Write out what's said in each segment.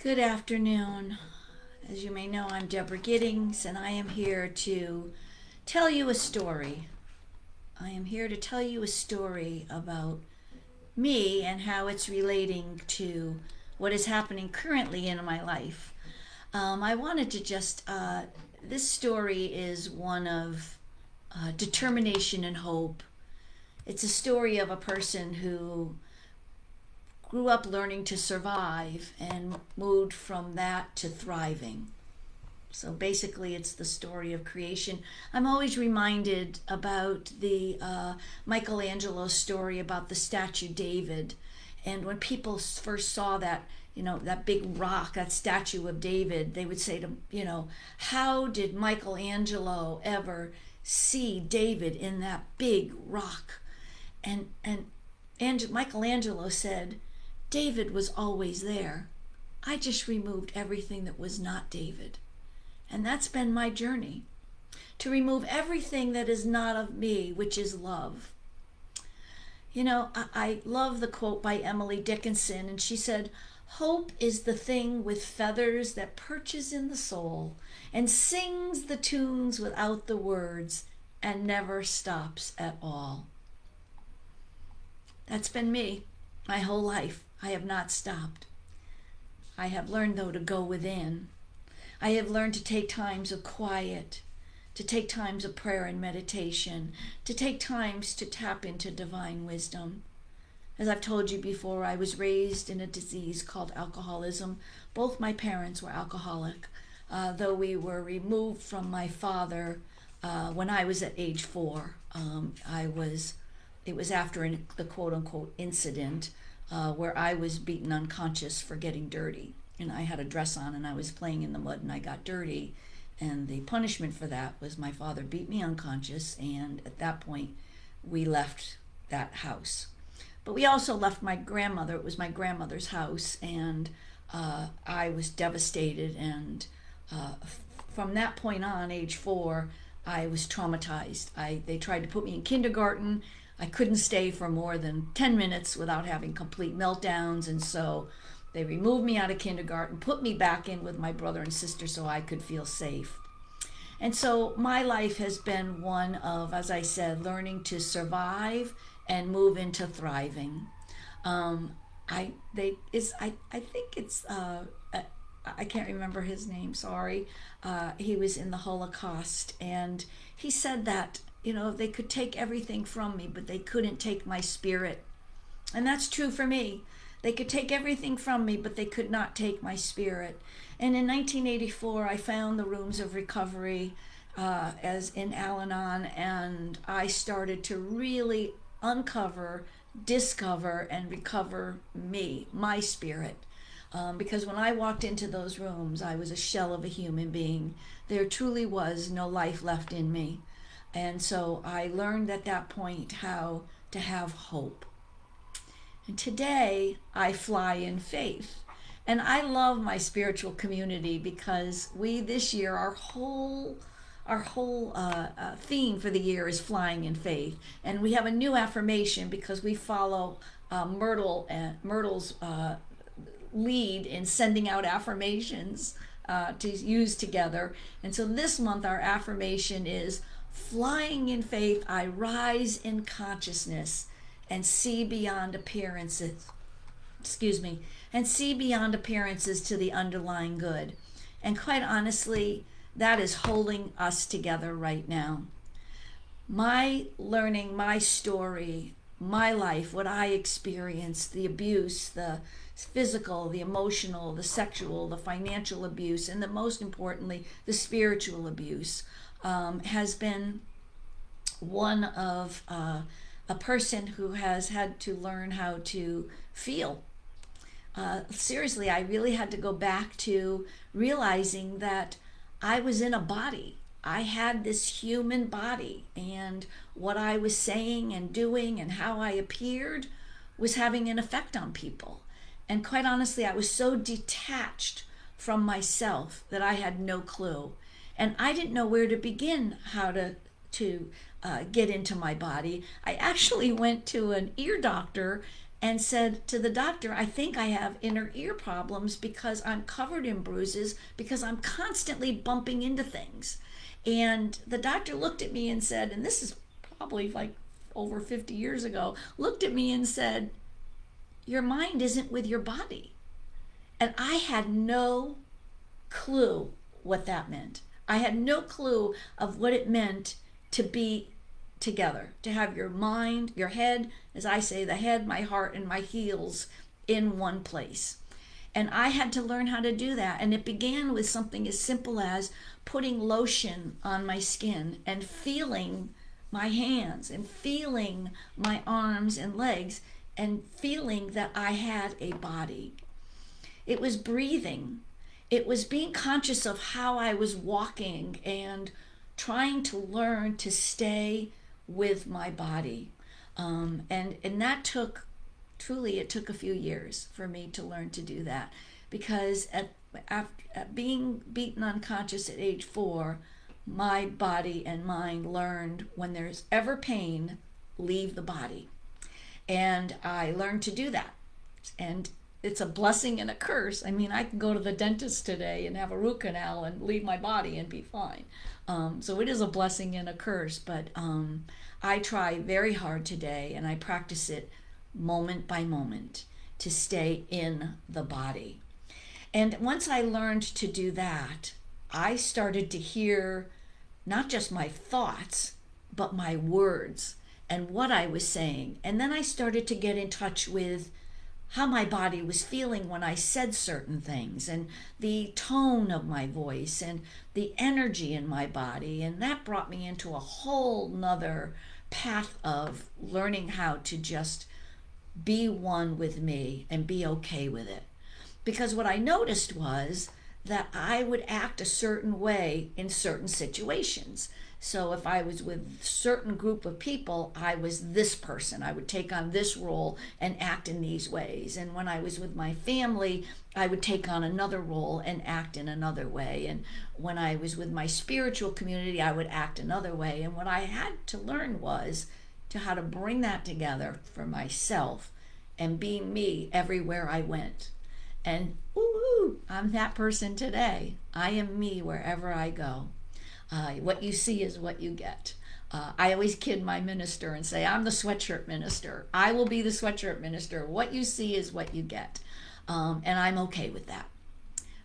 Good afternoon. As you may know, I'm Deborah Giddings, and I am here to tell you a story. I am here to tell you a story about me and how it's relating to what is happening currently in my life. I wanted to this story is one of determination and hope. It's a story of a person who grew up learning to survive and moved from that to thriving. So basically, it's the story of creation. I'm always reminded about the Michelangelo story about the statue David. And when people first saw that, that big rock, that statue of David, they would say how did Michelangelo ever see David in that big rock? And Michelangelo said, David was always there. I just removed everything that was not David. And that's been my journey, to remove everything that is not of me, which is love. I love the quote by Emily Dickinson, and she said, "Hope is the thing with feathers that perches in the soul and sings the tunes without the words and never stops at all." That's been me my whole life. I have not stopped. I have learned, though, to go within. I have learned to take times of quiet, to take times of prayer and meditation, to take times to tap into divine wisdom. As I've told you before, I was raised in a disease called alcoholism. Both my parents were alcoholic, though we were removed from my father when I was at age 4. It was after the quote-unquote incident where I was beaten unconscious for getting dirty. And I had a dress on and I was playing in the mud and I got dirty. And the punishment for that was my father beat me unconscious, and at that point we left that house. But we also left my grandmother. It was my grandmother's house, and I was devastated. And from that point on, age 4, I was traumatized. They tried to put me in kindergarten. I couldn't stay for more than 10 minutes without having complete meltdowns, and so they removed me out of kindergarten, put me back in with my brother and sister so I could feel safe. And so my life has been one of, as I said, learning to survive and move into thriving. I think it's I can't remember his name. Sorry. He was in the Holocaust, and he said that they could take everything from me, but they couldn't take my spirit, and that's true for me. They could take everything from me, but they could not take my spirit. And in 1984, I found the Rooms of Recovery as in Al-Anon, and I started to really uncover, discover, and recover my spirit. Because when I walked into those rooms, I was a shell of a human being. There truly was no life left in me. And so I learned at that point how to have hope. And today I fly in faith. And I love my spiritual community because this year, our whole theme for the year is flying in faith. And we have a new affirmation because we follow Myrtle's lead in sending out affirmations to use together. And so this month our affirmation is, flying in faith, I rise in consciousness and see beyond appearances. And see beyond appearances to the underlying good. And quite honestly, that is holding us together right now. My learning, my story, my life, what I experienced, the abuse, the physical, the emotional, the sexual, the financial abuse, and most importantly, the spiritual abuse, has been one of a person who has had to learn how to feel. Seriously, I really had to go back to realizing that I was in a body. I had this human body, and what I was saying and doing and how I appeared was having an effect on people. And quite honestly, I was so detached from myself that I had no clue. And I didn't know where to begin, how to get into my body. I actually went to an ear doctor and said to the doctor, I think I have inner ear problems because I'm covered in bruises because I'm constantly bumping into things. And the doctor looked at me and said, and this is probably like over 50 years ago, looked at me and said, your mind isn't with your body. And I had no clue what that meant. I had no clue of what it meant to be together, to have your mind, your head, as I say, the head, my heart, and my heels in one place. And I had to learn how to do that. And it began with something as simple as putting lotion on my skin and feeling my hands and feeling my arms and legs and feeling that I had a body. It was breathing. It was being conscious of how I was walking and trying to learn to stay with my body. And that took, truly, it took a few years for me to learn to do that. Because at being beaten unconscious at age 4, my body and mind learned when there's ever pain, leave the body. And I learned to do that. And it's a blessing and a curse. I mean, I can go to the dentist today and have a root canal and leave my body and be fine. So it is a blessing and a curse, but I try very hard today, and I practice it moment by moment to stay in the body. And once I learned to do that, I started to hear not just my thoughts, but my words and what I was saying. And then I started to get in touch with how my body was feeling when I said certain things, and the tone of my voice and the energy in my body. And that brought me into a whole nother path of learning how to just be one with me and be okay with it. Because what I noticed was that I would act a certain way in certain situations. So if I was with a certain group of people, I was this person. I would take on this role and act in these ways. And when I was with my family, I would take on another role and act in another way. And when I was with my spiritual community, I would act another way. And what I had to learn was to how to bring that together for myself and be me everywhere I went. And woo-hoo, I'm that person today. I am me wherever I go. What you see is what you get. I always kid my minister and say, I'm the sweatshirt minister. I will be the sweatshirt minister. What you see is what you get. And I'm okay with that.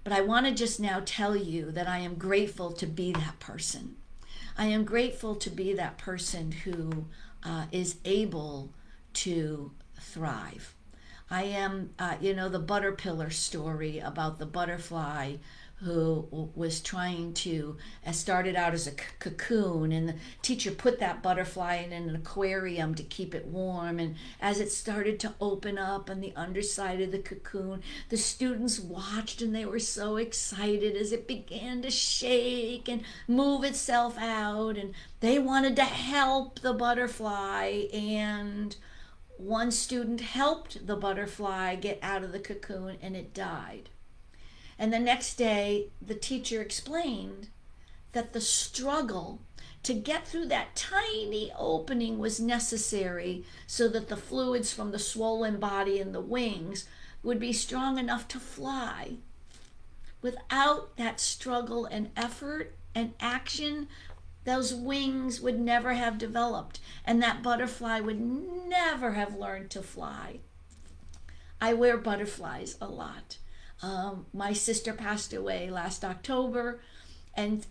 But I want to just now tell you that I am grateful to be that person. I am grateful to be that person who is able to thrive. I am, the butter pillar story about the butterfly who was trying to, started out as a cocoon, and the teacher put that butterfly in an aquarium to keep it warm. And as it started to open up on the underside of the cocoon, the students watched and they were so excited as it began to shake and move itself out. And they wanted to help the butterfly, and one student helped the butterfly get out of the cocoon and it died. And the next day, the teacher explained that the struggle to get through that tiny opening was necessary so that the fluids from the swollen body and the wings would be strong enough to fly. Without that struggle and effort and action, those wings would never have developed, and that butterfly would never have learned to fly. I wear butterflies a lot. My sister passed away last October, and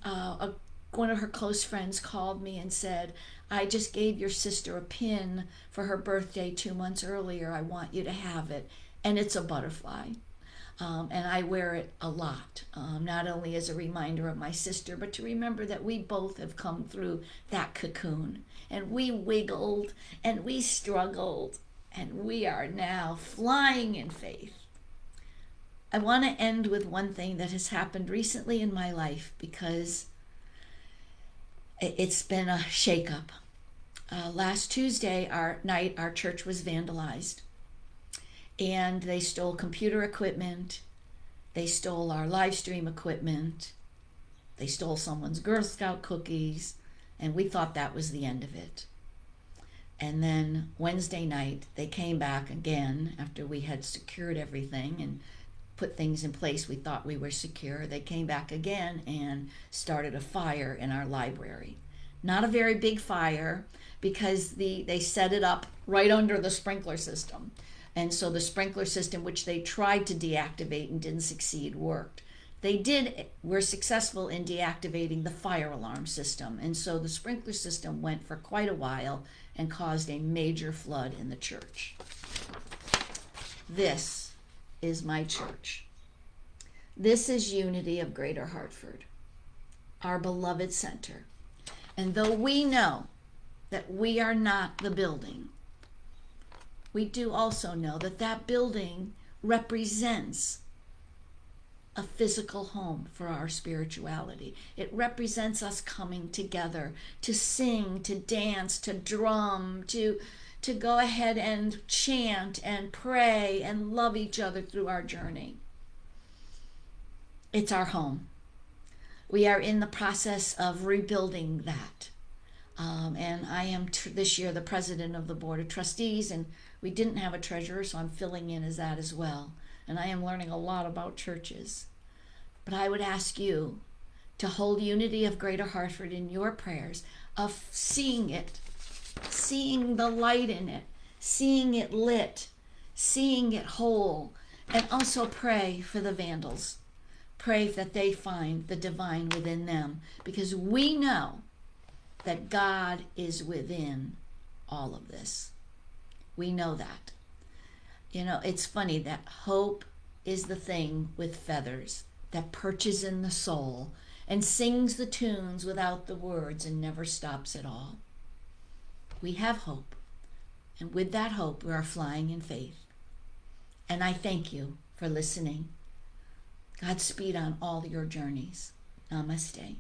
one of her close friends called me and said, I just gave your sister a pin for her birthday 2 months earlier. I want you to have it. And it's a butterfly. And I wear it a lot, not only as a reminder of my sister, but to remember that we both have come through that cocoon. And we wiggled, and we struggled, and we are now flying in faith. I want to end with one thing that has happened recently in my life, because it's been a shakeup. Last Tuesday night, our church was vandalized, and they stole computer equipment. They stole our live stream equipment. They stole someone's Girl Scout cookies, and we thought that was the end of it. And then Wednesday night, they came back again after we had secured everything and put things in place we thought we were secure. They came back again and started a fire in our library. Not a very big fire, because they set it up right under the sprinkler system. And so the sprinkler system, which they tried to deactivate and didn't succeed, worked. Were successful in deactivating the fire alarm system. And so the sprinkler system went for quite a while and caused a major flood in the church. This is my church. This is Unity of Greater Hartford, our beloved center. And though we know that we are not the building, we do also know that that building represents a physical home for our spirituality. It represents us coming together to sing, to dance, to drum, to go ahead and chant and pray and love each other through our journey. It's our home. We are in the process of rebuilding that. And I am this year the president of the board of trustees, and we didn't have a treasurer, so I'm filling in as that as well. And I am learning a lot about churches. But I would ask you to hold Unity of Greater Hartford in your prayers, of seeing it, seeing the light in it, seeing it lit, seeing it whole, and also pray for the vandals. Pray that they find the divine within them, because we know that God is within all of this. We know that. You know, it's funny that hope is the thing with feathers that perches in the soul and sings the tunes without the words and never stops at all. We have hope, and with that hope we are flying in faith. And I thank you for listening. Godspeed on all your journeys. Namaste.